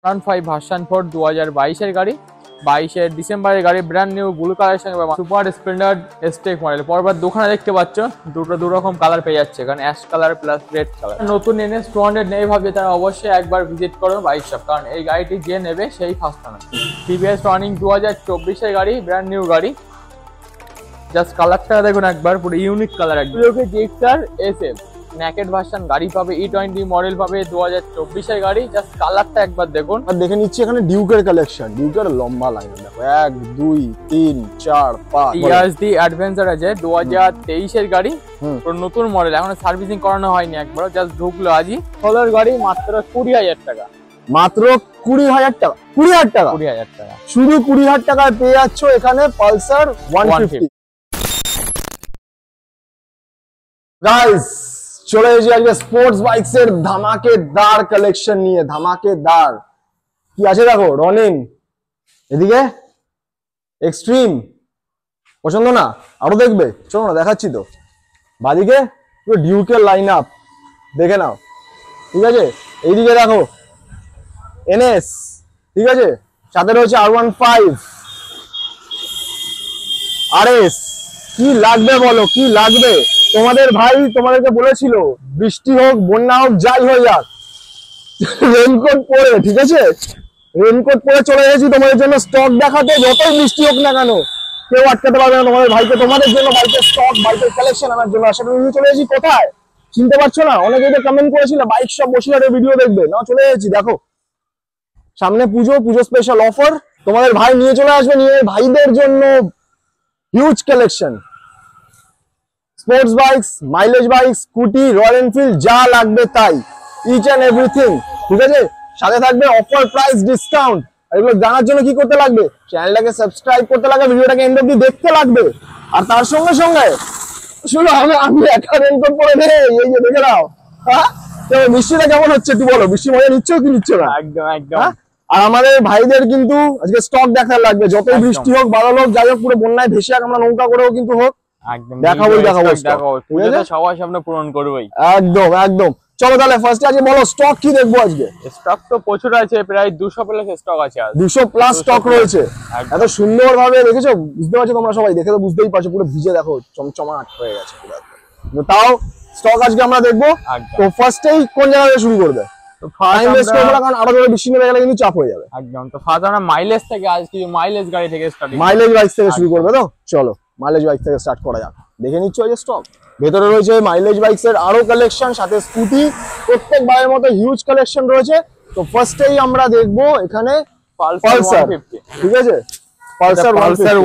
5 version 4 2022 এর গাড়ি, 22 ডিসেম্বরের গাড়ি, ব্র্যান্ড নিউ ব্লু কালারের সঙ্গে সুপার স্প্লেন্ডার স্টেক মডেল। পরপর দুখানে দেখতে পাচ্ছ দু রকম কালার পেয়ে যাচ্ছে এখানে, ash colour plus red colour. নতুন NS 200 নেই ভাবছে তারা অবশ্যই একবার ভিজিট করো বাইক শপ, কারণ এই গাড়িটি যে নেবে সেই ফার্স্ট টানা। TVS রানিং 2024 এর গাড়ি, ব্র্যান্ড নিউ গাড়ি। জাস্ট কালারটা দেখুন একবার, পুরো ইউনিক কালার একদম। GXR SF নেকেড ভার্সন গাড়ি পাবে, E20 মডেল পাবে, 2024 এর গাড়ি। জাস্ট কালারটা একবার দেখুন। আর দেখে নিচ্ছি এখানে ডিউকের কালেকশন, ডিউকের লম্বা লাইন দেখো, 1 2 3 4 5। ERD অ্যাডভেঞ্চার আছে 2023 এর গাড়ি, পুরো নতুন মডেল, এখনো সার্ভিসিং করানো হয়নি, একবার জাস্ট ঢুকলো আজই। 16 গাড়ি, মাত্র 20,000 টাকা। মাত্র 20,000 টাকা, 20,000 টাকা, 20,000 টাকা, শুধু 20,000 টাকায় পেয়ে যাচ্ছ এখানে পালসার 150। গাইস চলে এসেছি আজকে স্পোর্টস বাইকস এর ধামাকেদার কালেকশন নিয়ে। ধামাকেদার কি আছে দেখো, রনিং, এদিকে এক্সট্রিম, পছন্দ না আরো দেখবে, চলো না দেখাচ্ছি তো। বাদিকে পুরো ডিউকের লাইন আপ দেখে নাও, ঠিক আছে। এইদিকে দেখো NS, ঠিক আছে, সাথে রয়েছে R15 RS। কি লাগবে বলো, কি লাগবে তোমাদের? ভাই তোমাদেরকে বলেছিল বৃষ্টি হোক বন্যা হোক যাই হয়ে যাক, রেনকোট পরে, ঠিক আছে, রেনকোট পরে চলে এসেছি তোমাদের জন্য স্টক দেখাতে। যতই বৃষ্টি হোক না কেন কেউ আটকাতে পারবে না তোমাদের ভাইকে, তোমাদের জন্য বাইকের স্টক, বাইকের কালেকশন আনার জন্য। আসলে নিয়ে চলে এসেছি কোথায় চিনতে পারছো না? অনেকেই তো কমেন্ট করেছিল বাইক শপ বসিরহাটের ভিডিও দেখবে না, চলে এসেছি দেখো। সামনে পুজো, পুজো স্পেশাল অফার তোমাদের ভাই নিয়ে চলে আসবে, নিয়ে ভাইদের জন্য huge collection, sports bikes, mileage bike, scooty, royal Enfield, যা লাগবে তাই, ইচ এন্ড এভরিথিং, ঠিক আছে। সাথে থাকবে অফার প্রাইস ডিসকাউন্ট। আর এগুলো জানার জন্য কি করতে লাগবে? চ্যানেলটাকে সাবস্ক্রাইব করতে লাগবে, ভিডিওটাকে এন্ড অবধি দেখতে লাগবে। আর তার সঙ্গে সঙ্গে শুনো, আমি একা রেনকোট পরে নেই, এই যে দেখে নাও। হ্যাঁ, বৃষ্টিটা কেমন হচ্ছে একটু বলো, বৃষ্টি মজা নিচ্ছ কি নিচ্ছ না? একদম একদম। আর আমাদের ভাইদের কিন্তু আজকে স্টক দেখার লাগবে, যতই বৃষ্টি হোক, বাদল হোক, যাই হোক, পুরো বন্যায় ভেসে আমরা নৌকা করেও কিন্তু হোক একদম দেখাবো, সবার সামনে পূরণ করবোই একদম একদম। চলো তাহলে ফার্স্টে আজকে বলো স্টক কি দেখবো আজকে? স্টক তো প্রচুর আছে, প্রায় 200 প্লাস স্টক আছে, 200 প্লাস স্টক রয়েছে। এত সুন্দর ভাবে দেখেছো, বুঝতে পারছো তোমরা সবাই, দেখে তো বুঝতেই পারছো পুরো ভিজে দেখো চমচমাট হয়ে গেছে পুরো। তাও স্টক আজকে আমরা দেখবো। তো ফার্স্টেই কোন জায়গা থেকে শুরু করবে? কারণ আরো জোরে বৃষ্টি নেমে গেলে কিন্তু চাপ হয়ে যাবে। একদম। তো ফার্স্ট আমরা মাইলেজ থেকে, আজ কিছু মাইলেজ গাড়ি থেকে স্টার্ট, মাইলেজ বাইক থেকে শুরু করবে তো? চলো মাইলেজ বাইক থেকে স্টার্ট করা যাক। দেখে নিচ্ছ এই যে স্টক, ভেতরে রয়েছে মাইলেজ বাইকস এর আরো কালেকশন, সাথে স্কুটি, প্রত্যেক বারের মতো হিউজ কালেকশন রয়েছে। তো ফার্স্টেই আমরা দেখবো এখানে পালসার, ঠিক আছে, পালসার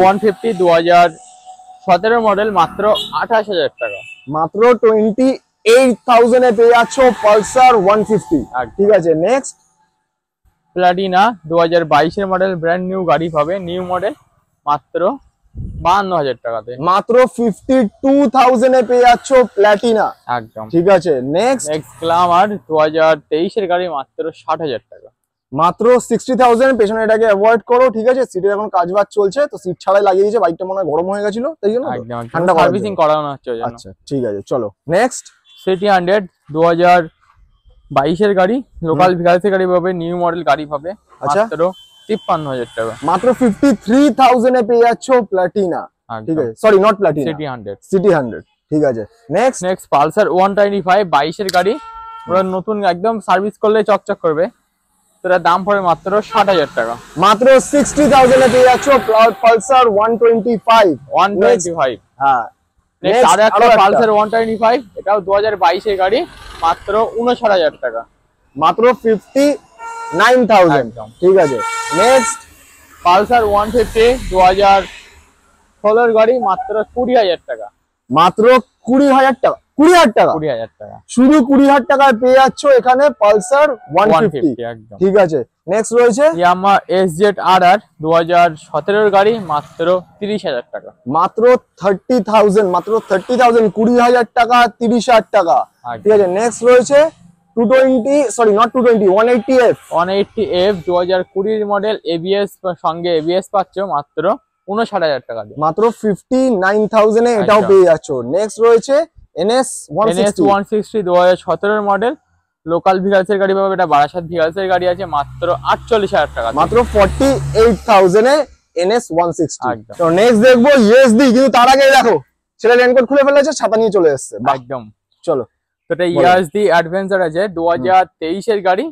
150 2017 মডেল, মাত্র 28,000 টাকা, মাত্র 28,000 এ পেয়ে যাচ্ছ পালসার 150, ঠিক আছে। নেক্সট প্লাটিনা 2022 এর মডেল, ব্র্যান্ড নিউ গাড়ি পাবে, নিউ মডেল, মাত্র 52,000 টাকাতে, মাত্র 52,000 এ পেয়ে যাচ্ছ প্লাটিনা, একদম, ঠিক আছে। নেক্সট গ্ল্যামার 2023 এর গাড়ি, মাত্র 60,000 টাকা, মাত্র 60,000। পেছনে এটাকে অ্যাভয়েড করো, ঠিক আছে, সিটের এখন কাজ বাজ চলছে, তো সিট ছাড়াই লাগিয়ে দিয়েছে, বাইকটা মনে হয় গরম হয়ে গেছিল তাই জন্য ঠান্ডা সার্ভিসিং করানো হচ্ছে। আচ্ছা ঠিক আছে, চলো নেক্সট। সিটি 100 2022 এর গাড়ি, লোকাল ভিকালসের গাড়ি পাবে, নিউ মডেল গাড়ি পাবে, মাত্র 53,000 টাকা, মাত্র 53,000 এ পেয়ে যাচ্ছ প্লাটিনা, ঠিক আছে, সরি নট প্লাটিনা, সিটি 100, ঠিক আছে। নেক্সট পালসার 125 22 এর গাড়ি, পুরো নতুন, একদম সার্ভিস করলে চকচক করবে। তোরা দাম পড়ে মাত্র 60,000 টাকা, মাত্র 60,000 এ পেয়ে যাচ্ছ পালসার 125। হ্যাঁ, আর একটা পালসার 125, এটাও 2022 এর গাড়ি, মাত্র 59,000 টাকা, মাত্র 59,000, ঠিক আছে। নেক্সট পালসার 150 2016 গাড়ি, মাত্র 20,000 টাকা, মাত্র 20,000 টাকা, 20,000 টাকা, 20,000 টাকা, শুধু 20,000 টাকায় পেয়ে যাচ্ছ এখানে পালসার 150, একদম, ঠিক আছে। নেক্সট রয়েছে ইয়ামাহা SZ-RR 2017 গাড়ি, মাত্র 30,000 টাকা, মাত্র 30,000, মাত্র 30,000, 20,000 টাকা, 30,000 টাকা, ঠিক আছে। নেক্সট রয়েছে 220, sorry not 220, 180F 2020 model, ABS সঙ্গে ABS পাচ্ছ মাত্র 59,000 টাকা দিয়ে, মাত্র 59,000 এ এটাও পেয়ে যাচ্ছ। নেক্সট রয়েছে NS 160 2017 মডেল, লোকাল ভিগালসের গাড়ি পাবে, এটা বারাসাত ভিগালসের গাড়ি আছে মাত্র 48,000 টাকা, মাত্র 48,000 এ NS 160। একদম। তো নেক্সট দেখবো ইএসডি, কিন্তু তার আগে দেখো ছেলে রেনকোট খুলে ফেলেছে, ছাতা নিয়ে চলে এসেছে। একদম। চলো, তো এটা ইয়াসডি অ্যাডভেঞ্চার আছে 2023 এর গাড়ি,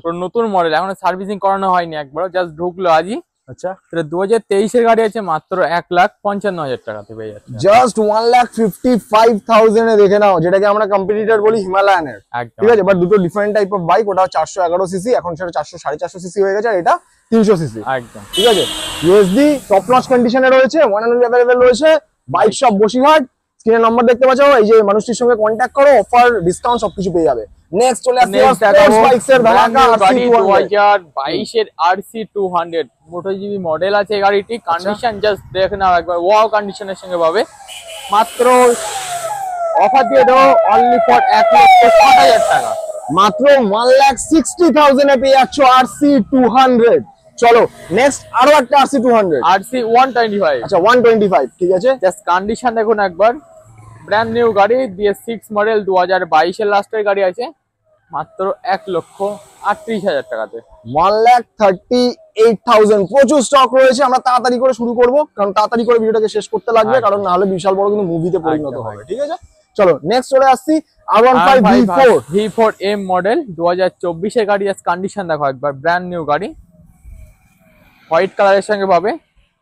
পুরো নতুন মডেল, এখন সার্ভিসিং করানো হয়নি, একবার জাস্ট ঢুকলো আজই। আচ্ছা, এটা 2023 এর গাড়ি আছে মাত্র 1,55,000 টাকাতে পেয়ে যাচ্ছে, জাস্ট 1,55,000 এ দেখে নাও, যেটাকে আমরা কম্পিটিটর বলি হিমালয়ানের। ঠিক আছে, বাট দুটো ডিফারেন্ট টাইপ অফ বাইক, ওটা 411 সিসি, এখন সেটা 400-450 সিসি হয়ে গেছে, আর এটা 300 সিসি। একদম ঠিক আছে, ইউএসডি টপ নচ কন্ডিশনে রয়েছে, 100 অ্যাভেলেবল রয়েছে, বাইক শপ বসিরহাট। স্ক্রিনে নাম্বার দেখতে পাচ্ছ, এই যে মানুষটির সঙ্গে কন্ট্যাক্ট করো, অফার ডিসকাউন্ট সবকিছু পেয়ে যাবে। নেক্সট চলে আসছে স্পোর্টস বাইকস এর ধামাকা গাড়ি 2022 এর RC 200 মোটোজিবি মডেল আছে এই গাড়িটি। কন্ডিশন জাস্ট দেখে নাও একবার, ওয়াও কন্ডিশনের সঙ্গে পাবে, মাত্র অফার দিয়ে দেবো অনলি ফর 1,60,000 টাকা, মাত্র 1,60,000 এ পেয়ে যাচ্ছ RC 200। চলো নেক্সট আরো একটা RC 200, RC 125। আচ্ছা 125, ঠিক আছে। জাস্ট কন্ডিশন দেখুন একবার, ব্র্যান্ড নিউ গাড়ি, DS6 মডেল, 2022 এর লাস্টের গাড়ি আছে, মাত্র 1,38,000 টাকাতে। 1,38,000, প্রচুর স্টক রয়েছে। আমরা তাড়াতাড়ি করে শুরু করব, কারণ তাড়াতাড়ি করে ভিডিওটাকে শেষ করতে লাগবে, কারণ না হলে বিশাল বড় কিন্তু মুভিতে পরিণত হবে। ঠিক আছে, চলো নেক্সট চলে আসছি R15 V4M মডেল, 2024 এর গাড়ি। জাস্ট কন্ডিশন দেখো একবার, ব্র্যান্ড নিউ গাড়ি, হোয়াইট কালারের সঙ্গে পাবে,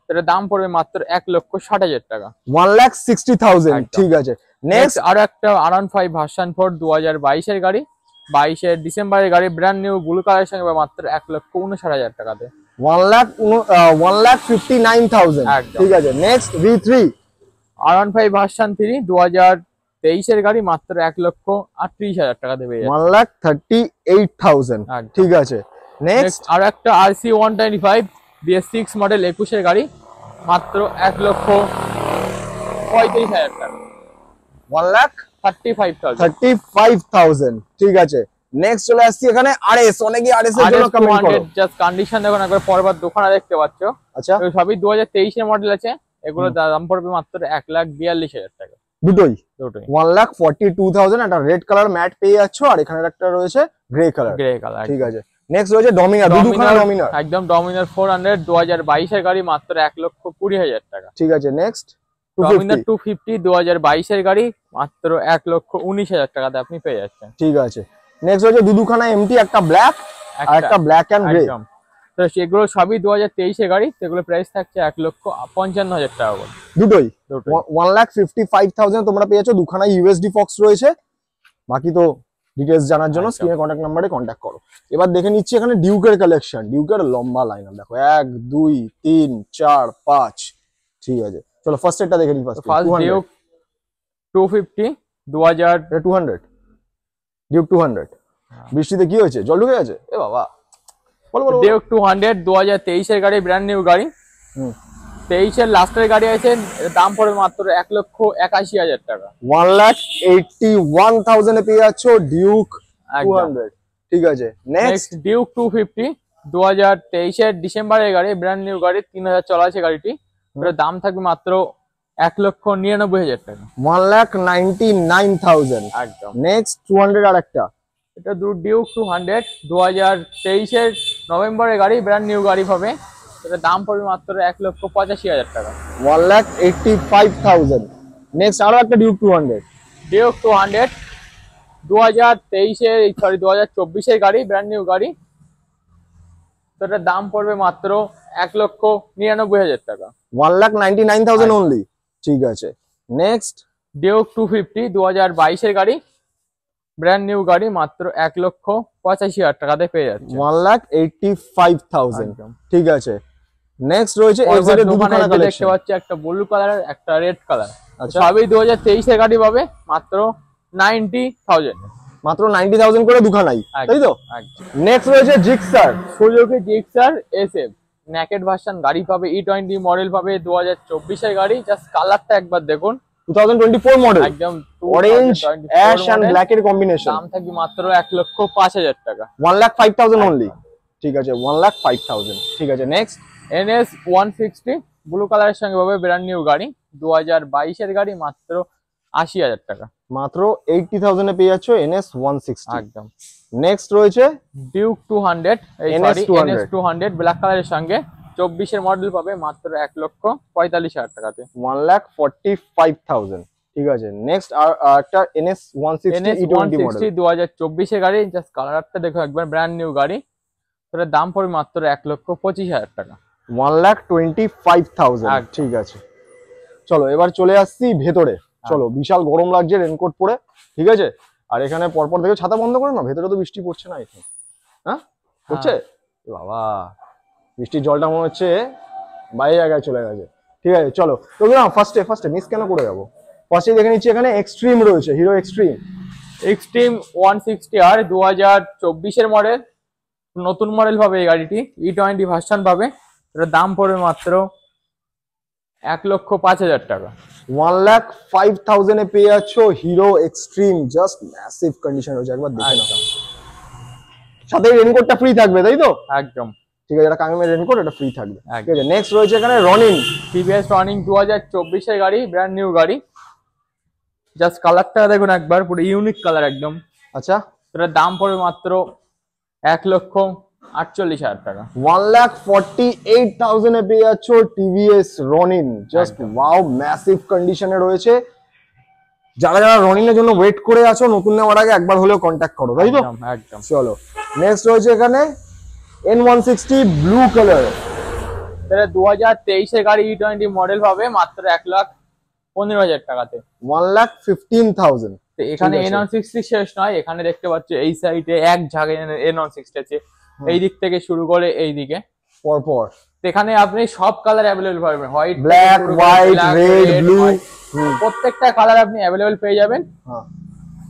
এটার দাম পড়বে মাত্র 1,60,000 টাকা, 1,60,000। ঠিক আছে, নেক্সট আরো একটা R15 ভার্সন 4 2022 এর গাড়ি, 22 এর ডিসেম্বরের গাড়ি, ব্র্যান্ড নিউ ব্লু কালারের সঙ্গে মাত্র 1,59,000 টাকাতে, 1,59,000। ঠিক আছে, নেক্সট V3 R15 ভার্সন 3 2023 এর গাড়ি, মাত্র 1,38,000 টাকা দেবে, 1,38,000। ঠিক আছে, নেক্সট আরো একটা RC 125 DS6 মডেল 21 এর গাড়ি, মাত্র 1,35,000 টাকা, 1,35,000। ঠিক আছে, নেক্সট চলে আসছি এখানে RS, অনেকেই RS এর জন্য কমেন্ট করো। জাস্ট কন্ডিশন দেখুন একবার, পরবার দোকানে দেখতে পাচ্ছ। আচ্ছা, সবই 2023 এর মডেল আছে, এগুলো দাম পড়বে মাত্র 1,42,000 টাকা, দুটোই দুটোই 1,42,000। একটা রেড কালার ম্যাট পেয়ে যাচ্ছ, আর এখানে একটা রয়েছে গ্রে কালার। ঠিক আছে, নেক্সট রয়েছে ডমিনার, দুখানা ডমিনার, একদম ডমিনার 400 2022 এর গাড়ি, মাত্র 1,20,000 টাকা। ঠিক আছে, নেক্সট ডমিনার 250 2022 এর গাড়ি, মাত্র 1,19,000 টাকাতে আপনি পেয়ে যাচ্ছেন। ঠিক আছে, নেক্সট রয়েছে দুখানা এমটি, একটা ব্ল্যাক আর একটা ব্ল্যাক এন্ড গ্রে। তো সেগুলো সবই 2023 এর গাড়ি, সেগুলো প্রাইস থাকছে 1,55,000 টাকা করে, দুটোই 1,55,000 তোমরা পেয়েছো। দুখানা ইউএসডি ফক্স রয়েছে। বাকি তো ডিটেইলস জানার জন্য স্ক্রিনে কন্ট্যাক্ট নাম্বারে কন্ট্যাক্ট করো। এবার দেখে নিচ্ছি এখানে ডিউকের কালেকশন। ডিউকের লম্বা লাইন দেখো, 1 2 3 4 5। ঠিক আছে, চলো ফার্স্ট এটা দেখে নিই। First Duke 250 200 Duke 200। বৃষ্টিতে কি হয়েছে, জল ঢুকে গেছে? এ বাবা, বলো বলো। ডিউক 200 2023 এর গাড়ি, ব্র্যান্ড নিউ গাড়ি, 23 এর লাস্টের গাড়ি আছে, এর দাম পড়বে মাত্র 1,81,000 টাকা, 1,81,000 এ পেয়ে যাচ্ছ ডিউক 200। ঠিক আছে, নেক্সট ডিউক 250 2023 এর ডিসেম্বরের গাড়ি, ব্র্যান্ড নিউ গাড়ি, 3,000 চলা আছে গাড়িটি, এর দাম থাকবে মাত্র 1,99,000 টাকা, 1,99,000। একদম। নেক্সট 200 আর একটা, এটা ডিউক 200 2023 এর নভেম্বরের গাড়ি, ব্র্যান্ড নিউ গাড়ি হবে, এটার দাম পড়বে মাত্র 1,85,000 টাকা, 1,85,000। নেক্সট আরো একটা ডিউক 200, ডিউক 200 2023 এর সরি 2024 এর গাড়ি, ব্র্যান্ড নিউ গাড়ি, তো এটার দাম পড়বে মাত্র 1,99,000 টাকা, 1,99,000 অনলি। ঠিক আছে, নেক্সট ডিউক 250 2022 এর গাড়ি, ব্র্যান্ড নিউ গাড়ি, মাত্র 1,85,000 টাকাতে পেয়ে যাচ্ছে, 1,85,000। ঠিক আছে, নেক্সট রয়েছে এফজেড এর দুখানা কালেকশন দেখতে পাচ্ছি, একটা ব্লু কালার একটা রেড কালার। আচ্ছা, সবই 2023 এর গাড়ি পাবে, মাত্র 90,000, মাত্র 90,000 করে দুখানাই, তাই তো? নেক্সট রয়েছে Gixxer, Suzuki Gixxer SF naked version গাড়ি পাবে, E20 মডেল পাবে, 2024 এর গাড়ি। জাস্ট কালারটা একবার দেখুন, 2024 মডেল, একদম অরেঞ্জ অ্যাশ এন্ড ব্ল্যাক এর কম্বিনেশন। দাম থাকবে মাত্র 1,05,000 টাকা, 1,05,000 অনলি। ঠিক আছে, 1,05,000। ঠিক আছে, নেক্সট NS 160 ব্লু কালারের সঙ্গে পাবে, ব্র্যান্ড নিউ গাড়ি, 2022 এর গাড়ি, মাত্র 80,000 টাকা, মাত্র 80,000 এ পেয়ে যাচ্ছ NS 160। একদম। নেক্সট রয়েছে ডিউক 200 এই NS সরি 200 NS 200 ব্ল্যাক কালারের সঙ্গে 24 এর মডেল পাবে মাত্র 1,45,000 টাকাতে। 1,45,000। ঠিক আছে, নেক্সট আর একটা NS 160 NS E20 মডেল 160 2024 এর গাড়ি, জাস্ট কালারটা দেখো একবার, ব্র্যান্ড নিউ গাড়ি, এটার দাম পড়বে মাত্র 1,25,000 টাকা। 1,25,000। ঠিক আছে, চলো এবার চলে আসছি ভেতরে। চলো, বিশাল গরম লাগছে রেনকোট পরে, ঠিক আছে। আর এখানে পরপর দেখো ছাতা বন্ধ করে না, ভেতরে তো বৃষ্টি পড়ছে না এখন, হ্যাঁ পড়ছে? এ বাবা, বৃষ্টির জলটা মনে হচ্ছে বাইরে জায়গায় চলে গেছে। ঠিক আছে, চলো তো না, ফার্স্টে মিস কেন করে যাবো, ফার্স্টে দেখে নিচ্ছি এখানে এক্সট্রিম রয়েছে, হিরো এক্সট্রিম। এক্সট্রিম 160R 2024 এর মডেল, নতুন মডেল পাবে এই গাড়িটি, E20 ভার্সন পাবে, এটার দাম পড়বে মাত্র 1,05,000 টাকা। 1,05,000 এ পেয়ে যাচ্ছ Hero Xtreme, just massive condition রয়েছে, একবার দেখে নাও। সাথে রেনকোটটা ফ্রি থাকবে, তাই তো? একদম ঠিক আছে, এটা কামিমের রেনকোট, এটা ফ্রি থাকবে। ঠিক আছে, নেক্সট রয়েছে এখানে রনিন, টিভিএস রনিং 2024 এর গাড়ি, ব্র্যান্ড নিউ গাড়ি, জাস্ট কালারটা দেখুন একবার, পুরো ইউনিক কালার একদম। আচ্ছা, এটার দাম পড়বে মাত্র 1,48,000 টাকা। 1,48,000 এ পেয়ে যাচ্ছ TVS Ronin, just wow, massive কন্ডিশনে রয়েছে। যারা যারা রনিনের জন্য ওয়েট করে আছো নতুন নেওয়ার আগে, একবার হলেও কন্ট্যাক্ট করো, তাই তো? একদম। চলো, নেক্সট রয়েছে এখানে N160 ব্লু কালার, এটা 2023 এর গাড়ি, E20 মডেল পাবে মাত্র 1,15,000 টাকাতে। 1,15,000। তো এখানে N160 শেষ নয়, এখানে দেখতে পাচ্ছ এই সাইডে এক ঝাঁকে N160 আছে, এই দিক থেকে শুরু করে এই দিকে পরপর। এখানে আপনি সব কালার অ্যাভেলেবল পাবেন, white, black, white, red, blue, প্রত্যেকটা কালার আপনি অ্যাভেলেবল পেয়ে যাবেন।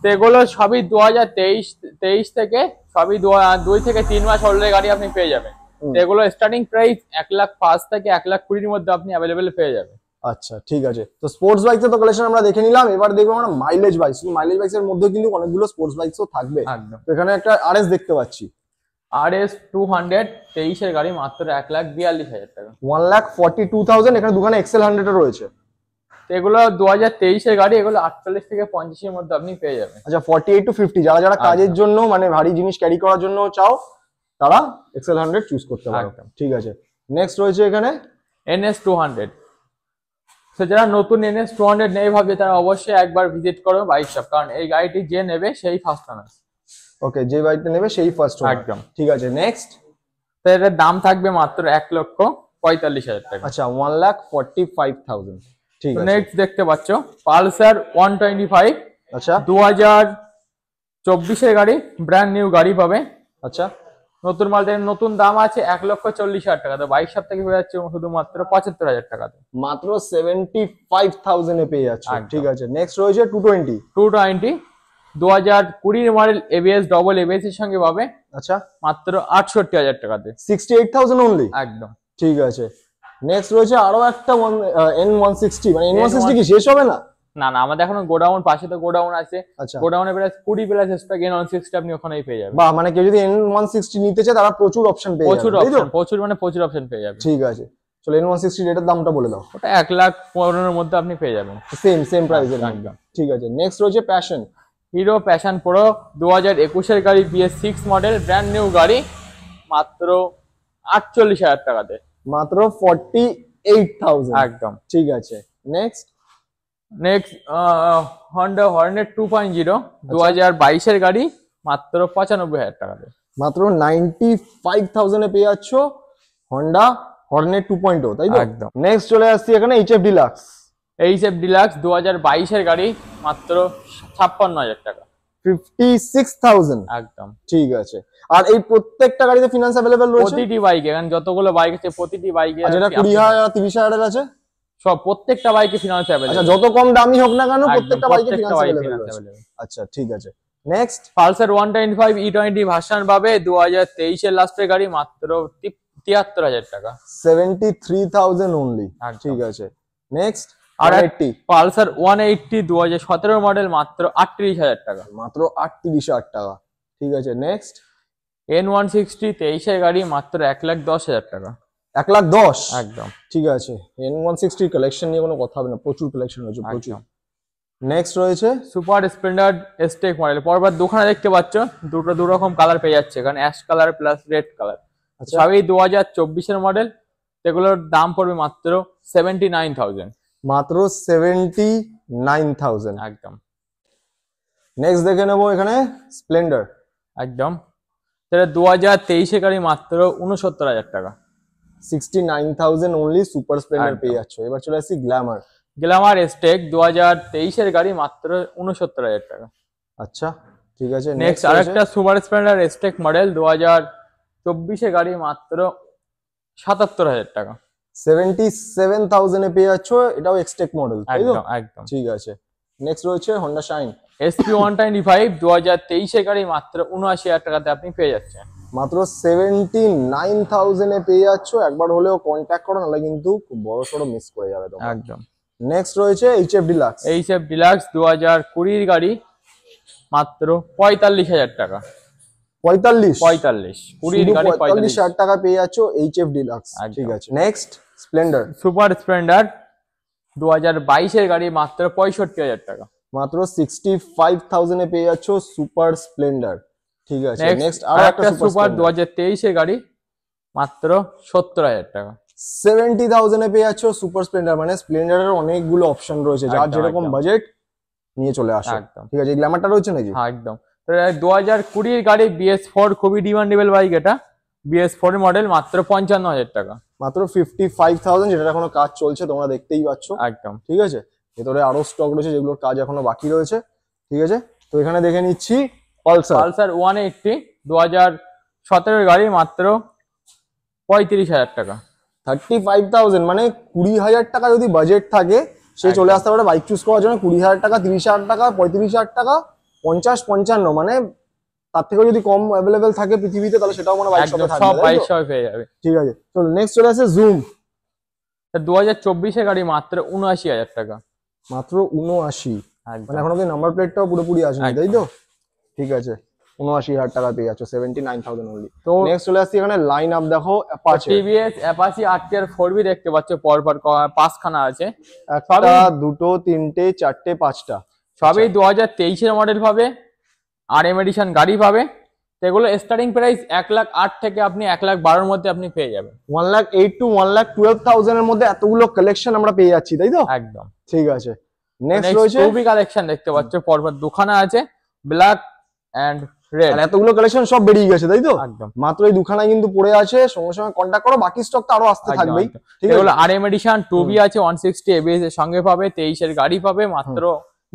তো এগুলো সবই 2023 থেকে, সবই 2 থেকে 3 মাস ওল্ডের গাড়ি আপনি পেয়ে যাবেন। এগুলো স্টার্টিং প্রাইস 1,05,000 থেকে 1,20,000 এর মধ্যে আপনি অ্যাভেলেবল পেয়ে যাবেন। আচ্ছা, ঠিক আছে। তো স্পোর্টস বাইকস তো কালেকশন আমরা দেখে নিলাম, এবার দেখবো আমরা মাইলেজ বাইক। শুধু মাইলেজ বাইকস এর মধ্যে কিন্তু অনেকগুলো স্পোর্টস বাইকসও থাকবে। তো এখানে একটা আরএস দেখতে পাচ্ছি, RS 200 23 এর গাড়ি, মাত্র 1,42,000 টাকা। 1,42,000। এখানে দুখানে এক্সেল 100 রয়েছে। তো এগুলো 2023 এর গাড়ি, এগুলো 48 থেকে 50 এর মধ্যে আপনি পেয়ে যাবেন। আচ্ছা, 48 to 50, যারা যারা কাজের জন্য মানে ভারী জিনিস ক্যারি করার জন্য চাও, তারা এক্সেল 100 চুজ করতে পারো। ঠিক আছে, নেক্সট রয়েছে এখানে NS 200। তো যারা নতুন NS 200 নেই ভাবছে, তারা অবশ্যই একবার ভিজিট করো বাইক শপ, কারণ এই গাড়িটি যে নেবে সেই ফার্স্ট ওনার। ওকে, যে বাইকটা নেবে সেই ফার্স্ট ওনার, একদম। ঠিক আছে, নেক্সট। তো এটার দাম থাকবে মাত্র 1,45,000 টাকা। আচ্ছা, 1,45,000। ঠিক আছে, নেক্সট দেখতে পাচ্ছ পালসার 125। আচ্ছা, 2024 এর গাড়ি, ব্র্যান্ড নিউ গাড়ি পাবে। আচ্ছা, নতুন মালদের নতুন দাম আছে 1,40,000 টাকা। তো বাইক শপ থেকে পেয়ে যাচ্ছে শুধুমাত্র 75,000 টাকাতে, মাত্র 75,000 এ পেয়ে যাচ্ছে। ঠিক আছে, নেক্সট রয়েছে 220। 2020 এর মডেল, ABS ডবল ABS এর সঙ্গে পাবে। আচ্ছা, মাত্র 68,000 টাকাতে, 68,000 অনলি। একদম। ঠিক আছে, নেক্সট রয়েছে আরো একটা N160। মানে N160 কি শেষ হবে না? না না, আমাদের এখনো গোডাউন, পাশে তো গোডাউন আছে। আচ্ছা, গোডাউনে প্রায় 20 প্লাস স্টক N160 আপনি ওখানেই পেয়ে যাবেন। বাহ, মানে কেউ যদি N160 নিতে চায় তারা প্রচুর অপশন পেয়ে যাবে, প্রচুর অপশন পেয়ে যাবে। ঠিক আছে, চলো N160 এটার দামটা বলে দাও। ওটা 1,15,000 এর মধ্যে আপনি পেয়ে যাবেন, সেম প্রাইসের মধ্যে। ঠিক আছে, নেক্সট রয়েছে প্যাশন, হিরো প্যাশন প্রো 2021 এর গাড়ি, BS6 মডেল, ব্র্যান্ড নিউ গাড়ি, মাত্র 48,000 টাকাতে, মাত্র 48,000। একদম। ঠিক আছে, নেক্সট হন্ডা হর্নেট 2.0 2022 এর গাড়ি, মাত্র 95,000 টাকাতে, মাত্র 95,000 এ পেয়ে যাচ্ছ হন্ডা হর্নেট 2.0, তাই তো? একদম। নেক্সট চলে আসছি এখানে HF ডিলাক্স। HF ডিলাক্স 2022 এর গাড়ি, মাত্র 56,000 টাকা, 56,000। একদম। ঠিক আছে, আর এই প্রত্যেকটা গাড়িতে ফিনান্স अवेलेबल রয়েছে? প্রতিটি বাইকে, এখানে যতগুলো বাইক আছে প্রতিটি বাইকে, আর যেটা 20,000 আর 30,000 এর আছে সব প্রত্যেকটা বাইকে ফিনান্স अवेलेबल। আচ্ছা, যত কম দামি হোক না কেন প্রত্যেকটা বাইকে ফিনান্স अवेलेबल আছে। আচ্ছা, ঠিক আছে, নেক্সট পালসার 125 E20 ভার্সন পাবে, 2023 এর লাস্টের গাড়ি, মাত্র 73,000 টাকা, 73,000 অনলি। ঠিক আছে, নেক্সট আর পালসার 180 2017 মডেল, মাত্র 38,000 টাকা, মাত্র 38,000 টাকা। ঠিক আছে, নেক্সট N160 23 এর গাড়ি, মাত্র 1,10,000 টাকা, 1,10,000। একদম। ঠিক আছে, N160 কালেকশন নিয়ে কোনো কথা হবে না, প্রচুর কালেকশন রয়েছে, প্রচুর। নেক্সট রয়েছে সুপার স্প্লেন্ডার এসটেক মডেল। পরবার দুখানা দেখতে পাচ্ছ, দুটো দু রকম কালার পেয়ে যাচ্ছে এখানে, ash colour plus red colour. আচ্ছা। সবই 2024-এর মডেল। এগুলোর দাম পড়বে মাত্র 79,000। মাত্র 79,000 একদম। নেক্সট দেখে নেবো এখানে স্প্লেন্ডার। একদম, সেটা 2023-এর গাড়ি, মাত্র 69,000 টাকা। 69,000 অনলি সুপার স্প্লেন্ডার একদম। পেয়ে যাচ্ছ। এবার চলে আসি গ্ল্যামার। গ্ল্যামার এসটেক 2023-এর গাড়ি, মাত্র 69,000 টাকা। আচ্ছা ঠিক আছে। নেক্সট আরেকটা সুপার স্প্লেন্ডার এসটেক মডেল 2024-এর গাড়ি, মাত্র 77,000 টাকা। 77,000 এ পেয়ে যাচ্ছ, এটাও এক্সটেক মডেল, তাই তো? একদম একদম। ঠিক আছে। নেক্সট রয়েছে হন্ডা শাইন। SP125 2023-এর গাড়ি, মাত্র 79,000 টাকাতে আপনি পেয়ে যাচ্ছেন। মাত্র 79,000 এ পেয়ে যাচ্ছ। একবার হলেও কন্ট্যাক্ট করো, নাহলে কিন্তু খুব বড় সড়ো মিস করে যাবে তোমরা। একদম। নেক্সট রয়েছে এইচএফ ডিলাক্স। এইচএফ ডিলাক্স 2020-এর গাড়ি, মাত্র 45,000 টাকা। 45 20-এর গাড়ি 45,000 টাকা পেয়ে যাচ্ছ এইচএফ ডিলাক্স। ঠিক আছে। Next Splendor. সুপার স্প্লেন্ডার 2022-এর গাড়ি, মাত্র 65,000 টাকা। মাত্র 65,000 এ পেয়ে যাচ্ছ সুপার স্প্লেন্ডার। ঠিক আছে। নেক্সট আর একটা সুপার 2023-এর গাড়ি, মাত্র 70,000 টাকা। 70,000 এ পেয়ে যাচ্ছ সুপার স্প্লেন্ডার। মানে স্প্লেন্ডারের অনেকগুলো অপশন রয়েছে, যার একদম, যেরকম একদম। বাজেট নিয়ে চলে আসো। একদম। ঠিক আছে। গ্ল্যামারটা রয়েছে নাকি? হ্যাঁ একদম। 2020-এর গাড়ি BS4, খুবই ডিমান্ডেবল বাইক এটা। BS4 মডেল, মাত্র 55,000 টাকা। মাত্র 55,000, যেটা এখনো কাজ চলছে, তোমরা দেখতেই পাচ্ছ। একদম। ঠিক আছে। ভেতরে আরো স্টক রয়েছে যেগুলোর কাজ এখনো বাকি রয়েছে। ঠিক আছে। তো এখানে দেখে নিচ্ছি পালসার 180 2017-এর গাড়ি, মাত্র 35,000 টাকা। 35,000 মানে 20,000 টাকা যদি বাজেট থাকে, সে চলে আসতে পারে বাইক চুজ করার জন্য। 20,000 টাকা, 30,000 টাকা, 35,000 টাকা, 50, 55, মানে তার থেকেও যদি কম অ্যাভেলেবেল থাকে পৃথিবীতে, তাহলে সেটাও মানে বাইক শপে থাকবে। সব বাইক শপে পেয়ে যাবে। ঠিক আছে। চলো নেক্সট চলে আসে জুম। 2024-এর গাড়ি, মাত্র 79,000 টাকা। মাত্র 79, একদম। মানে এখনো নাম্বার প্লেটটাও পুরোপুরি আসেনি, একদম। তাই তো? ঠিক আছে। 79,000 টাকা পেয়ে যাচ্ছ, 79,000 অনলি। তো নেক্সট চলে আসছি এখানে লাইন আপ দেখো Apache. TVS Apache RTR 4B দেখতে পাচ্ছ, পরপর 5খানা আছে। একটা, দুটো, তিনটে, চারটে, পাঁচটা। সবই 2023-এর মডেল পাবে, RM এডিশন গাড়ি পাবে। তো এগুলো স্টার্টিং প্রাইস 1,08,000 থেকে আপনি 1,12,000-এর মধ্যে আপনি পেয়ে যাবেন। 1,08,000 to 1,12,000 এর মধ্যে এতগুলো কালেকশন আমরা পেয়ে যাচ্ছি, তাই তো? একদম। ঠিক আছে। নেক্সট রয়েছে 2B কালেকশন দেখতে পাচ্ছ, পরপর দুখানা আছে, ব্ল্যাক এন্ড রেড। আর এতগুলো কালেকশন সব বেরিয়ে গেছে, তাই তো? একদম। মাত্র এই দুখানাই কিন্তু পড়ে আছে। সঙ্গে সঙ্গে কন্ট্যাক্ট করো, বাকি স্টক তো আরো আসতে থাকবেই। ঠিক আছে। এগুলো RM এডিশন 2B আছে, 160 ABS এর সঙ্গে পাবে, 23-এর গাড়ি পাবে, মাত্র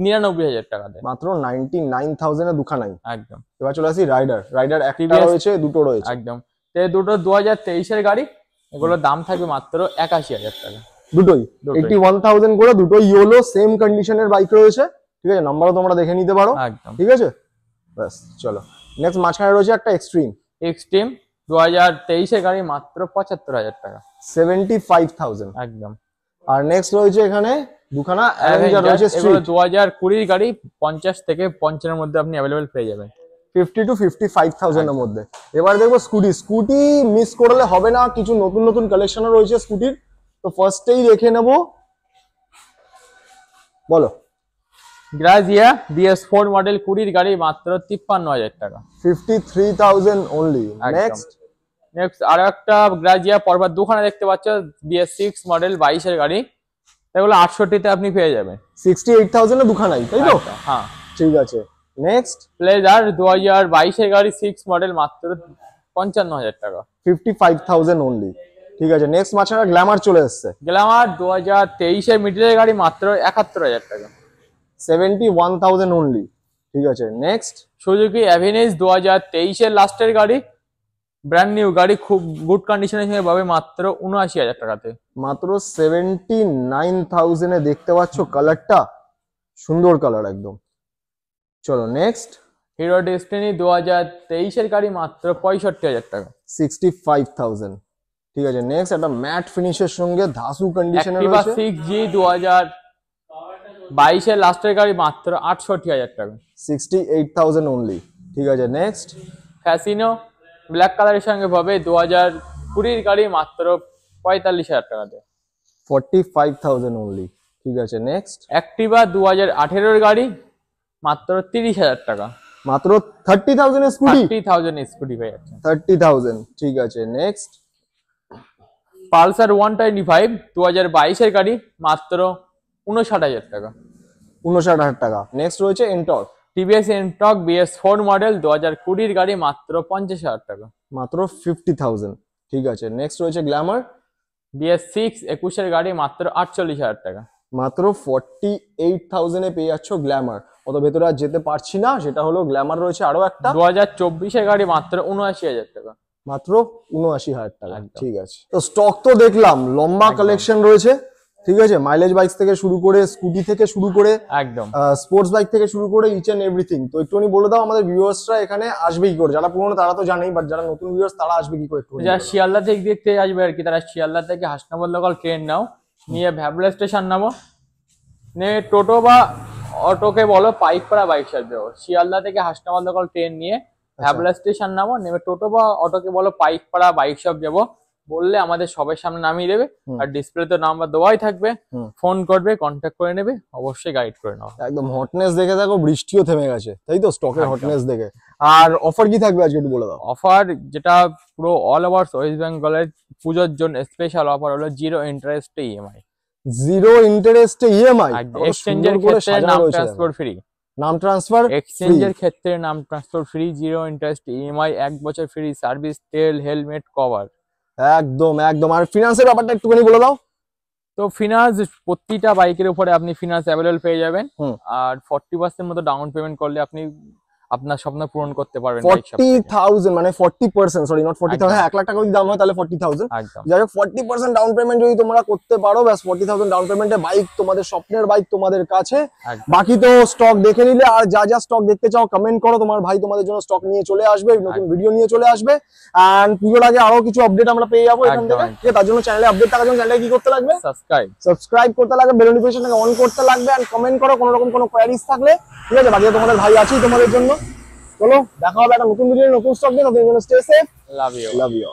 99,000 টাকাতে। মাত্র 99,000 এ দুখানাই। একদম। এবার চলে আসি রাইডার একটা TVS রয়েছে, দুটো রয়েছে। একদম। তো এই দুটো 2023-এর গাড়ি, এগুলোর দাম থাকবে মাত্র 81,000 টাকা। দুটোই 81,000 করে, দুটোই ইয়োলো, সেম কন্ডিশনের বাইক রয়েছে। ঠিক আছে। নাম্বারও তোমরা দেখে নিতে পারো। একদম। ঠিক আছে। ব্যাস চলো নেক্সট মাঝখানে রয়েছে একটা এক্সট্রিম 2023-এর গাড়ি, মাত্র 75,000 টাকা। 75,000। একদম। আর নেক্সট রয়েছে এখানে দুখানা অ্যাভেঞ্জার রয়েছে এগুলো স্ট্রিট। 2020-এর গাড়ি, 50 থেকে 55 এর মধ্যে আপনি অ্যাভেলেবেল পেয়ে যাবেন। 50 to 55,000 এর মধ্যে। এবার দেখবো স্কুটি মিস করলে হবে না, কিছু নতুন নতুন কালেকশনও রয়েছে স্কুটির। তো ফার্স্টেই রেখে নেব, বলো। গ্রাজিয়া BS4 মডেল 20-এর গাড়ি, মাত্র 53,000 টাকা। 53,000 অনলি। নেক্সট আরো একটা গ্রাজিয়া, পরপর দুখানা দেখতে পাচ্ছ, BS6 মডেল 22-এর গাড়ি, এগুলো 68-তে আপনি পেয়ে যাবেন। 68,000 এ দুখানাই, তাই তো? হ্যাঁ। ঠিক আছে। নেক্সট প্লেজার 2022-এর গাড়ি 6 মডেল, মাত্র 55,000 টাকা। 55,000 অনলি। ঠিক আছে। নেক্সট মাঝখানে গ্ল্যামার চলে এসছে। গ্ল্যামার 2023-এর মিডলের গাড়ি, মাত্র 71,000 টাকা। 71,000 অনলি। ঠিক আছে। নেক্সট সুজুকি অ্যাভিনিস 2023-এর লাস্টের গাড়ি, ব্র্যান্ড নিউ গাড়ি, খুব গুড কন্ডিশনের সঙ্গে পাবে, মাত্র 79,000 টাকাতে। মাত্র 79,000 এ দেখতে পাচ্ছ কালারটা, সুন্দর কালার একদম। চলো নেক্সট হিরো ডেস্টিনি 2023-এর গাড়ি, মাত্র 65,000 টাকা। 65,000। ঠিক আছে। নেক্সট একটা ম্যাট ফিনিশের সঙ্গে ধাসু কন্ডিশনে অ্যাক্টিভা রয়েছে। 6G 2022-এর লাস্টের গাড়ি, মাত্র 68,000 টাকা। 68,000 অনলি। ঠিক আছে। নেক্সট ফ্যাসিনো ব্ল্যাক কালারের সঙ্গে পাবে, 2020-এর গাড়ি, মাত্র 45,000 টাকাতে। 45,000 অনলি। ঠিক আছে, নেক্সট। অ্যাক্টিভা 2018 গাড়ি, মাত্র 30,000 টাকা। মাত্র 30,000 স্কুটি? 30,000 স্কুটি পেয়ে যাচ্ছে। 30,000, ঠিক আছে, নেক্সট। পালসার 125 2022 গাড়ি, মাত্র 59,000 টাকা। 59,000 টাকা। নেক্সট রয়েছে Ntorq. TVS Ntorq BS4 model 2020 গাড়ি, মাত্র 50,000 টাকা। মাত্র 50,000, ঠিক আছে। নেক্সট রয়েছে গ্ল্যামার। BS6 21 গাড়ি, মাত্র 48,000 টাকা। মাত্র 48,000 এ পেয়ে যাচ্ছ গ্ল্যামার। অত ভেতরে আর যেতে পারছি না, সেটা হলো গ্ল্যামার রয়েছে আরো একটা 2024 গাড়ি, মাত্র 79,000 টাকা। মাত্র 79,000 টাকা, ঠিক আছে। তো স্টক তো দেখলাম, লম্বা কালেকশন রয়েছে, ঠিক আছে। মাইলেজ বাইক থেকে শুরু করে, স্কুটি থেকে শুরু করে, একদম স্পোর্টস বাইক থেকে শুরু করে, ইচ এন্ড এভরিথিং। তো একটুখানি বলে দাও আমাদের ভিউয়ার্সরা এখানে আসবে কি করে? যারা পুরনো তারা তো জানেই, বাট যারা নতুন ভিউয়ার্স তারা আসবে কি করে একটু? যারা শিয়ালদা থেকে দেখতে আসবে আর কি, তারা শিয়ালদা থেকে হাসনাবাদ লোকাল ট্রেন নাও, নিয়ে ভ্যাবলা স্টেশন নামো, নিয়ে টোটো বা অটোকে বলো পাইকপাড়া বাইক শপ যাবো। শিয়ালদা থেকে হাসনাবাদ লোকাল ট্রেন নিয়ে ভ্যাবলা স্টেশন নামো, নেমে টোটো বা অটোকে বলো পাইকপাড়া বাইক শপ যাবো, বললে আমাদের সবার সামনে নামিয়ে দেবে। আর ডিসপ্লে তো নাম্বার দেওয়াই থাকবে, ফোন করবে, কন্ট্যাক্ট করে নেবে, অবশ্যই গাইড করে নেওয়া। একদম হটনেস দেখে দেখো, বৃষ্টিও থেমে গেছে, তাই তো? স্টকের হটনেস দেখে। আর অফার কি থাকবে আজকে একটু বলে দাও। অফার যেটা পুরো অল ওভার ওয়েস্ট বেঙ্গলের পুজোর জন্য স্পেশাল অফার হলো 0 ইন্টারেস্টে ইএমআই। 0 ইন্টারেস্টে ইএমআই। এক্সচেঞ্জের ক্ষেত্রে নাম ট্রান্সফার ফ্রি। নাম ট্রান্সফার এক্সচেঞ্জের ক্ষেত্রে নাম ট্রান্সফার ফ্রি, 0 ইন্টারেস্ট ইএমআই, 1 বছর ফ্রি সার্ভিস, তেল, হেলমেট, কভার। একদম একদম। আর ফিনান্সের ব্যাপারটা একটুখানি বলে দাও। তো ফিনান্স প্রতিটা বাইকের উপরে আপনি ফিনান্স অ্যাভেলেবল পেয়ে যাবেন। আর 40% মতো ডাউন পেমেন্ট করলে আপনি আপনার স্বপ্ন পূরণ করতে পারবেন। 40,000 মানে 40%, সরি নট 40,000, 1 লাখ টাকা যদি দাম হয় তাহলে 40,000। যাই হোক 40% ডাউন পেমেন্ট যদি তোমরা করতে পারো, ব্যাস 40,000 ডাউন পেমেন্টে বাইক, তোমাদের স্বপ্নের বাইক তোমাদের কাছে। বাকি তো স্টক দেখে নিলে, আর যা যা স্টক দেখতে চাও কমেন্ট করো, তোমার ভাই তোমাদের জন্য স্টক নিয়ে চলে আসবে, নতুন ভিডিও নিয়ে চলে আসবে। এন্ড পুজোর আগে আরো কিছু আপডেট আমরা পেয়ে যাবো এখান থেকে, ঠিক আছে? তার জন্য চ্যানেলে আপডেট থাকার জন্য চ্যানেলে কি করতে লাগবে? সাবস্ক্রাইব করতে লাগবে, বেল নোটিফিকেশনটাকে অন করতে লাগবে, এন্ড কমেন্ট করো কোনো রকম কোনো কোয়ারিজ থাকলে, ঠিক আছে? বাকি তোমাদের ভাই আছেই তোমাদের জন্য। চলো দেখা হবে একটা নতুন ভিডিও, নতুন স্টক নিয়ে। নতুন স্টে সেফ, লাভ ইউ।